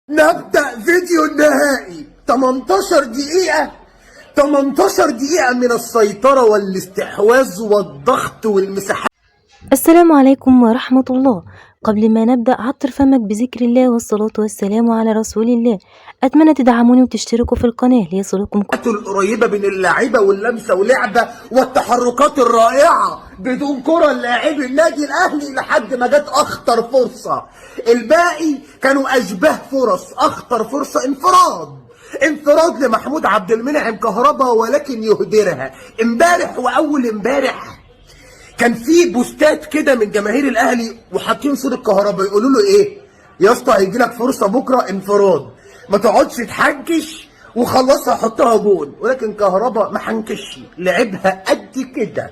نبدأ فيديو النهائي. 18 دقيقة 18 دقيقة من السيطرة والاستحواذ والضغط والمساحات. السلام عليكم ورحمة الله. قبل ما نبدأ عطر فمك بذكر الله والصلاة والسلام على رسول الله. أتمنى تدعموني وتشتركوا في القناة ليصلكم القريبة من اللاعيبة واللمسة ولعبة والتحركات الرائعة بدون كرة لاعبي النادي الأهلي لحد ما جت أخطر فرصة. الباقي كانوا أشباه فرص. أخطر فرصة انفراد لمحمود عبد المنعم كهربا، ولكن يهدرها. امبارح وأول امبارح كان في بوستات كده من جماهير الاهلي وحاطين صورة كهربا يقولوا له ايه يا اسطى، هيجي لك فرصه بكره انفراد، ما تقعدش تحنكش وخلصها حطها جون. ولكن كهربا ما حنكش، لعبها قد كده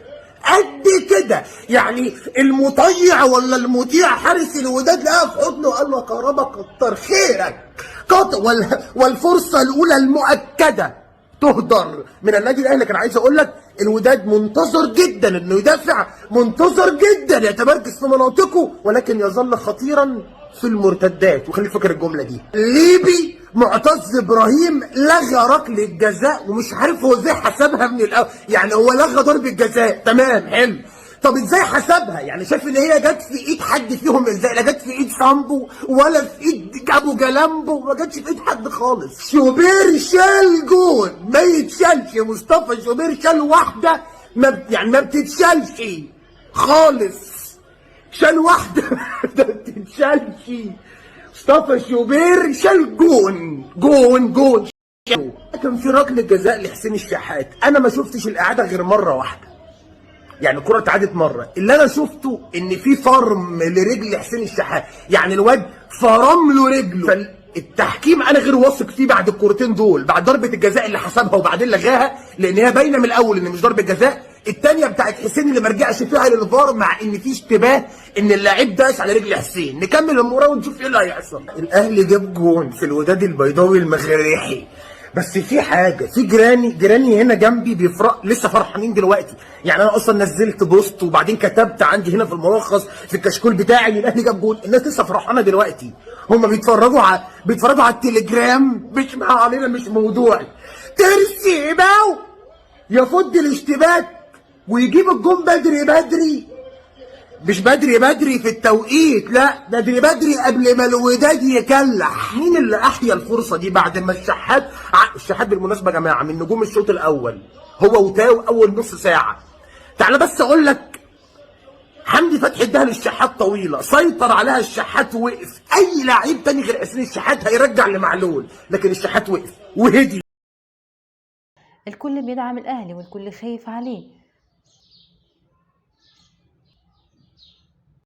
يعني المطيع ولا المطيع حارس الوداد لقاها في حضنه وقال له كهربا كتر خيرك. والفرصه الاولى المؤكده تهدر من النادي الاهلي. كان عايز اقول لك الوداد منتظر جدا انه يدافع، منتظر جدا يتمركز في مناطقه، ولكن يظل خطيرا في المرتدات. وخليك فاكر الجمله دي. ليبي معتز ابراهيم لغى ركله جزاء ومش عارف هو ازاي حسبها من الاول. يعني هو لغى ضربه جزاء، تمام حلو، طب ازاي حسبها؟ يعني شايف ان هي جت في ايد حد فيهم ازاي؟ لا جت في ايد سامبو ولا في ايد ابو جلامبو، ما جتش في ايد حد خالص. شوبير شال جون ما يتشالش. مصطفى شوبير شال واحده ما بتتشالش خالص. شال واحده ما بتتشالش. مصطفى شوبير شال جون. كان في ركله جزاء لحسين الشحات، انا ما شفتش الاعاده غير مره واحده. يعني الكرة اتعادت مرة، اللي انا شفته ان في فرم لرجل حسين الشحات، يعني الواد فرم له رجله. فالتحكيم انا غير واثق فيه بعد الكورتين دول، بعد ضربة الجزاء اللي حسبها وبعدين لغاها، لان هي باينة من الاول ان مش ضربة جزاء. الثانية بتاعت حسين اللي ما رجعش فيها للفار، مع ان في اشتباه ان اللاعب داس على رجل حسين. نكمل المباراة ونشوف ايه اللي هيحصل. الاهلي جاب جون في الوداد البيضاوي المغرحي، بس في حاجه، في جيراني هنا جنبي بيفرق لسه فرحانين دلوقتي. يعني انا اصلا نزلت بوست وبعدين كتبت عندي هنا في الملخص في الكشكول بتاعي ان الاهلي جاب جول. الناس لسه فرحانه دلوقتي، هم بيتفرجوا على التليجرام. مش علينا، مش موضوعي. ترسي باو يفض الاشتباك ويجيب الجون بدري، مش بدري في التوقيت، لا بدري قبل ما الوداد يكلح. مين اللي احيا الفرصه دي بعد ما الشحات بالمناسبه يا جماعه من نجوم الشوط الاول، هو وتاو اول نص ساعه. تعالى بس اقول لك، حمدي فتحي اداها للشحات طويله، سيطر عليها الشحات وقف. اي لعيب تاني غير حسين الشحات هيرجع لمعلول، لكن الشحات وقف وهدي. الكل بيدعم الأهلي والكل خايف عليه.